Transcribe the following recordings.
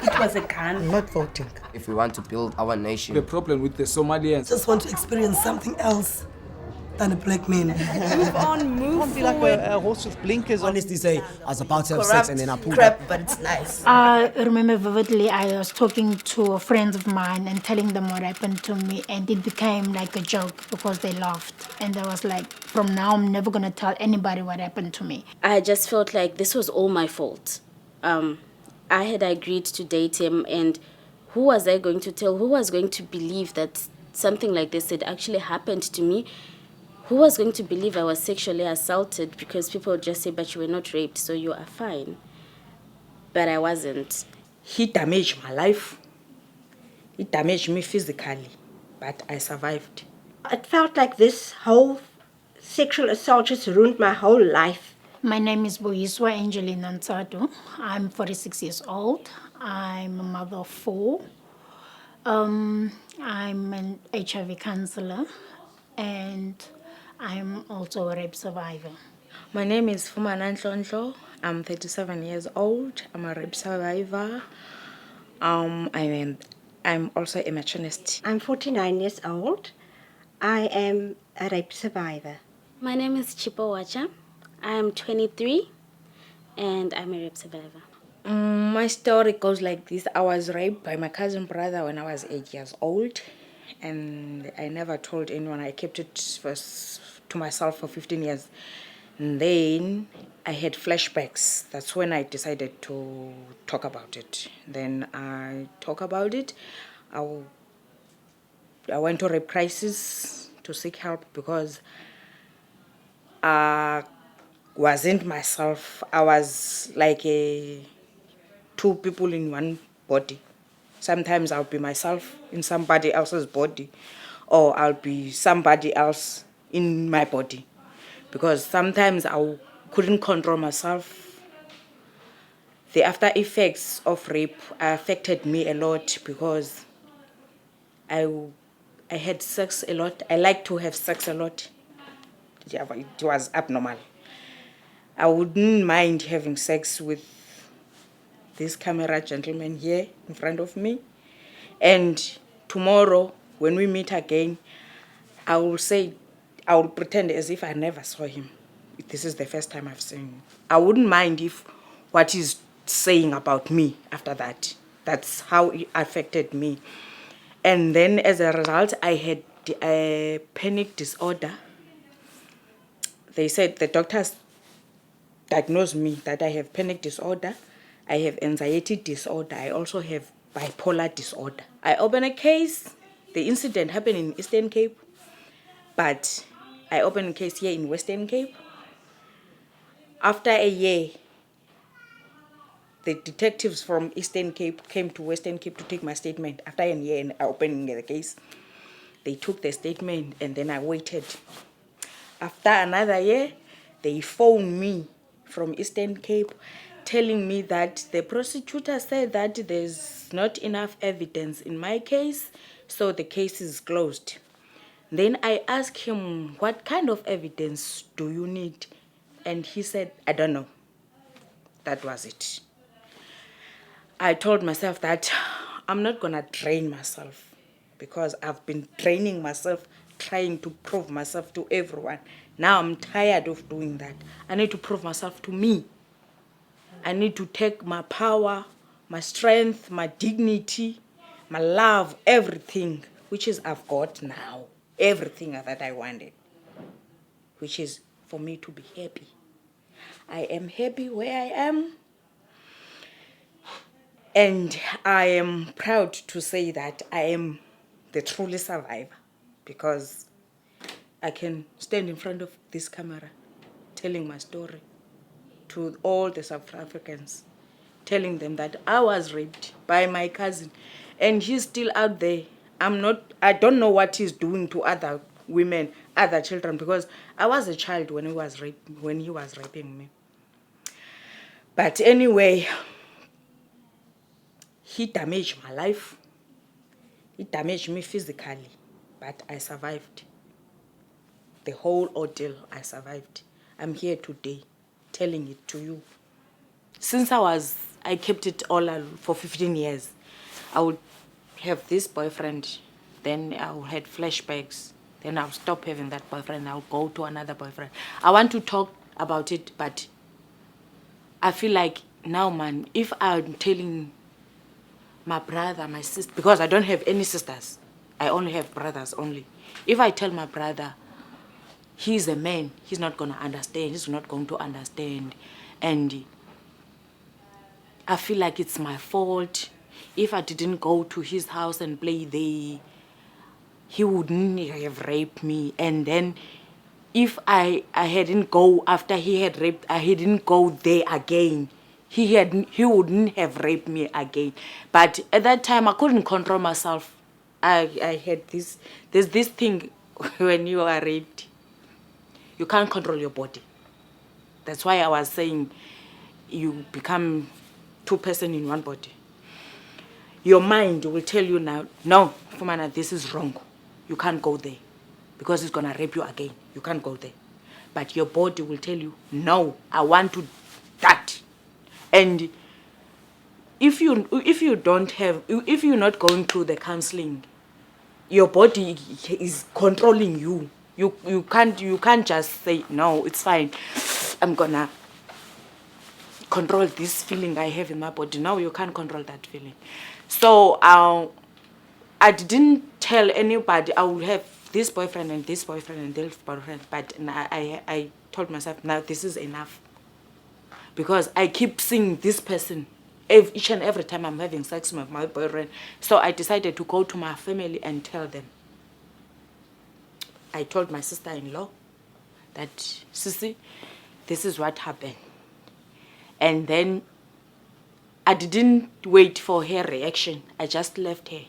It was a gun. I'm not voting. If we want to build our nation. The problem with the Somalians. Just want to experience something else than a black man. Move on, move Can't be like a horse with blinkers on. Honestly say, I was about to have corrupt sex and then I pulled crap, up. but it's nice. I remember vividly I was talking to friends of mine and telling them what happened to me, and it became like a joke because they laughed. And I was like, from now I'm never going to tell anybody what happened to me. I just felt like this was all my fault. I had agreed to date him, and who was I going to tell? Who was going to believe that something like this had actually happened to me? Who was going to believe I was sexually assaulted? Because people would just say, but you were not raped, so you are fine. But I wasn't. He damaged my life. He damaged me physically, but I survived. It felt like this whole sexual assault just ruined my whole life. My name is Boyiswa Angelina Nsado. I'm 46 years old. I'm a mother of 4. I'm an HIV counselor, and I'm also a rape survivor. My name is Fumana Nhlonhlo. I'm 37 years old. I'm a rape survivor. I'm also a matronist. I'm 49 years old. I am a rape survivor. My name is Chipo Wacha. I'm 23, and I'm a rape survivor. My story goes like this. I was raped by my cousin brother when I was 8 years old, and I never told anyone. I kept it to myself for 15 years. And then I had flashbacks. That's when I decided to talk about it. Then I talk about it. I went to rape crisis to seek help because I wasn't myself. I was like 2 people in one body. Sometimes I'll be myself in somebody else's body, or I'll be somebody else in my body. Because sometimes I couldn't control myself. The after effects of rape affected me a lot because I had sex a lot. I like to have sex a lot. Yeah, but it was abnormal. I wouldn't mind having sex with this camera gentleman here in front of me. And tomorrow, when we meet again, I will pretend as if I never saw him. This is the first time I've seen him. I wouldn't mind if what he's saying about me after that. That's how it affected me. And then as a result, I had a panic disorder. They said the doctors diagnosed me that I have panic disorder. I have anxiety disorder. I also have bipolar disorder. I opened a case. The incident happened in Eastern Cape, but I opened a case here in Western Cape. After a year, the detectives from Eastern Cape came to Western Cape to take my statement. After a year and opening the case, they took the statement and then I waited. After another year, they phoned me from Eastern Cape telling me that the prosecutor said that there's not enough evidence in my case, so the case is closed. Then I asked him, what kind of evidence do you need? And he said, I don't know. That was it. I told myself that I'm not going to drain myself because I've been draining myself, trying to prove myself to everyone. Now I'm tired of doing that. I need to prove myself to me. I need to take my power, my strength, my dignity, my love, everything, which is I've got now. Everything that I wanted, which is for me to be happy. I am happy where I am. And I am proud to say that I am the truly survivor because I can stand in front of this camera telling my story to all the South Africans, telling them that I was raped by my cousin and he's still out there. I don't know what he's doing to other women, other children, because I was a child when he was raping me. But anyway, he damaged my life. He damaged me physically, but I survived. The whole ordeal, I survived. I'm here today telling it to you. Since I was I kept it all for 15 years. I would have this boyfriend, then I would have flashbacks, then I'll stop having that boyfriend, I'll go to another boyfriend. I want to talk about it, but I feel like now, man, if I'm telling my brother, my sister, because I don't have any sisters, I only have brothers only. If I tell my brother, he's a man, he's not going to understand, he's not going to understand. And I feel like it's my fault. If I didn't go to his house and play there, he wouldn't have raped me. And then if I hadn't go after he had raped, I didn't go there again, he wouldn't have raped me again. But at that time, I couldn't control myself. I had there's this thing when you are raped, you can't control your body. That's why I was saying you become two person in one body. Your mind will tell you now, no, Fumana, this is wrong. You can't go there because it's gonna rape you again. You can't go there. But your body will tell you, no, I want to that. And if you don't have, if you're not going through the counseling, your body is controlling you. You can't just say, no, it's fine, I'm gonna control this feeling I have in my body. No, you can't control that feeling. So I didn't tell anybody I would have this boyfriend and this boyfriend and this boyfriend, but I told myself, now this is enough. Because I keep seeing this person each and every time I'm having sex with my boyfriend. So I decided to go to my family and tell them. I told my sister-in-law that, Sissy, this is what happened. And then I didn't wait for her reaction. I just left her.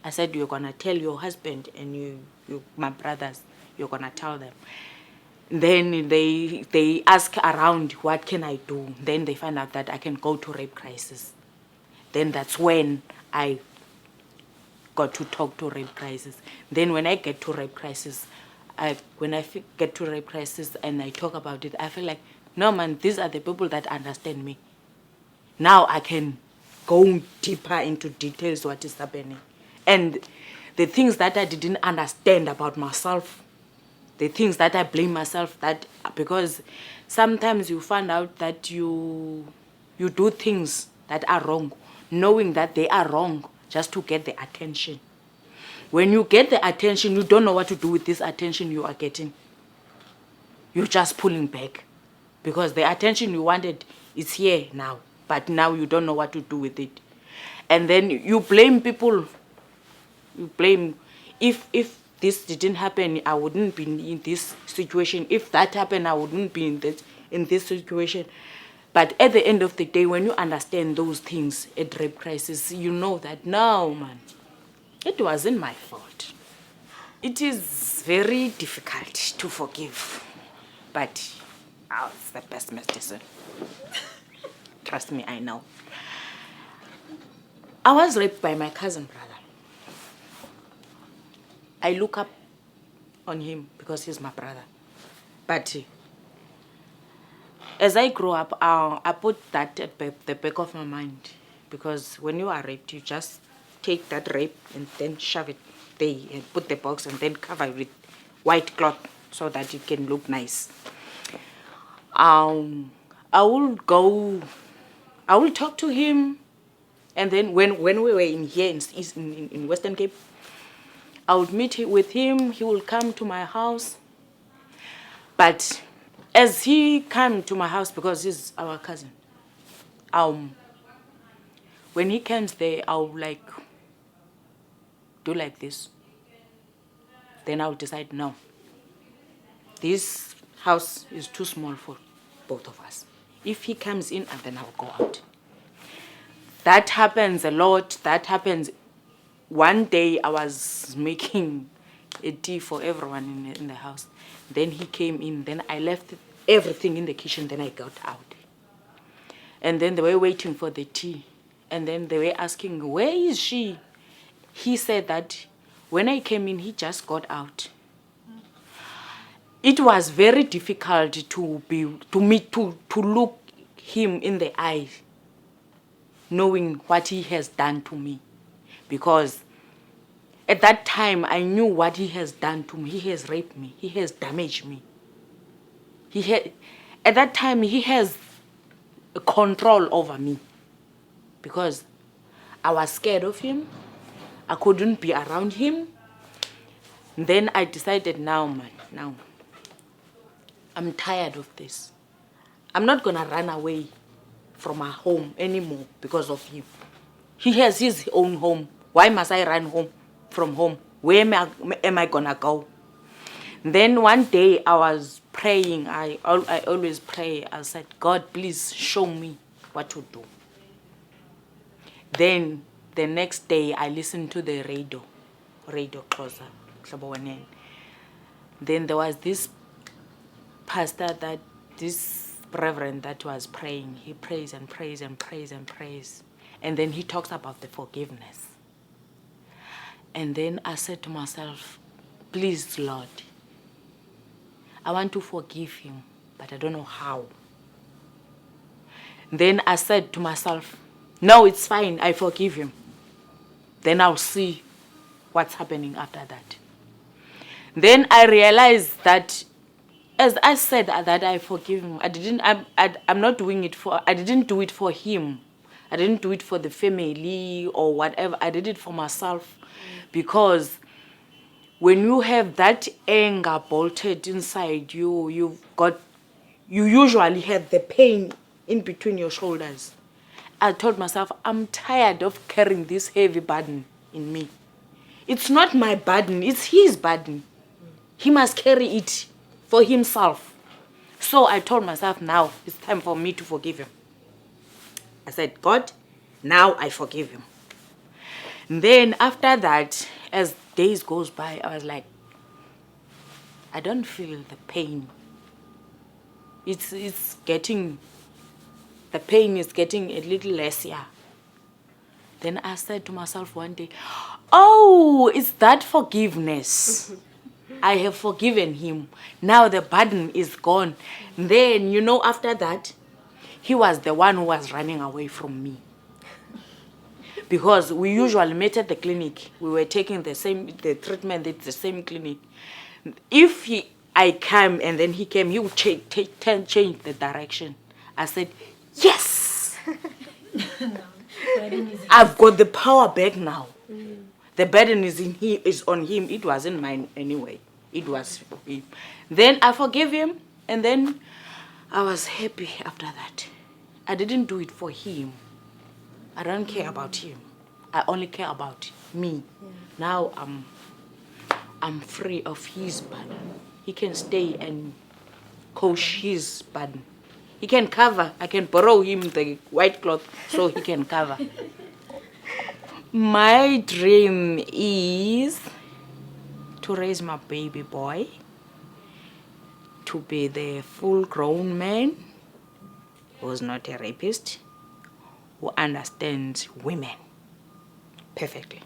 I said, you're going to tell your husband and you my brothers, you're going to tell them. Then they ask around, what can I do? Then they find out that I can go to rape crisis. Then that's when I got to talk to rape crisis. Then when I get to rape crisis, get to rape crisis and I talk about it, I feel like, no man, these are the people that understand me. Now I can go deeper into details what is happening. And the things that I didn't understand about myself, the things that I blame myself, that because sometimes you find out that you do things that are wrong, knowing that they are wrong just to get the attention. When you get the attention, you don't know what to do with this attention you are getting. You're just pulling back because the attention you wanted is here now, but now you don't know what to do with it. And then you blame people. You blame, if this didn't happen, I wouldn't be in this situation. If that happened, I wouldn't be in this situation. But at the end of the day, when you understand those things at rape crisis, you know that, no, man, it wasn't my fault. It is very difficult to forgive, but it's the best medicine. Trust me, I know. I was raped by my cousin brother. I look up on him because he's my brother. But as I grow up, I put that at the back of my mind. Because when you are raped, you just take that rape and then shove it there and put the box and then cover it with white cloth so that it can look nice. I will talk to him. And then when we were in Western Cape, I would meet with him, he will come to my house. But as he came to my house, because he's our cousin, when he comes there, I'll do like this. Then I'll decide, no, this house is too small for both of us. If he comes in, and then I'll go out. That happens a lot. That happens. One day I was making a tea for everyone in the house. Then he came in. Then I left everything in the kitchen. Then I got out. And then they were waiting for the tea. And then they were asking, where is she? He said that when I came in, he just got out. It was very difficult to look him in the eye knowing what he has done to me. Because at that time, I knew what he has done to me. He has raped me. He has damaged me. At that time, he has control over me. Because I was scared of him. I couldn't be around him. Then I decided, now, I'm tired of this. I'm not going to run away from my home anymore because of him. He has his own home. Why must I run home from home? Where am I going to go? Then one day I was praying. I always pray. I said, God, please show me what to do. Then the next day I listened to the radio closer. Then there was this pastor, this reverend that was praying. He prays and prays and prays and prays. And then he talks about the forgiveness. And then I said to myself, please, Lord, I want to forgive him, but I don't know how. Then I said to myself, no, it's fine, I forgive him. Then I'll see what's happening after that. Then I realized that as I said that I forgive him, I didn't do it for him. I didn't do it for the family or whatever. I did it for myself. Because when you have that anger bolted inside you, you usually have the pain in between your shoulders. I told myself, I'm tired of carrying this heavy burden in me. It's not my burden, it's his burden. He must carry it for himself. So I told myself, now it's time for me to forgive him. I said, God, now I forgive him. And then after that, as days goes by, I was like, I don't feel the pain. The pain is getting a little less, yeah. Then I said to myself one day, oh, it's that forgiveness. I have forgiven him. Now the burden is gone. Then, after that, he was the one who was running away from me. Because we usually met at the clinic. We were taking the treatment at the same clinic. If I came and then he came, he would change the direction. I said, yes! I've got the power back now. The burden is on him. It wasn't mine anyway. It was him. Then I forgave him, and then I was happy after that. I didn't do it for him. I don't care about him. I only care about me. Yeah. Now I'm free of his burden. He can stay and coach his burden. He can cover. I can borrow him the white cloth so he can cover. My dream is to raise my baby boy, to be the full-grown man who's not a rapist, who understands women perfectly.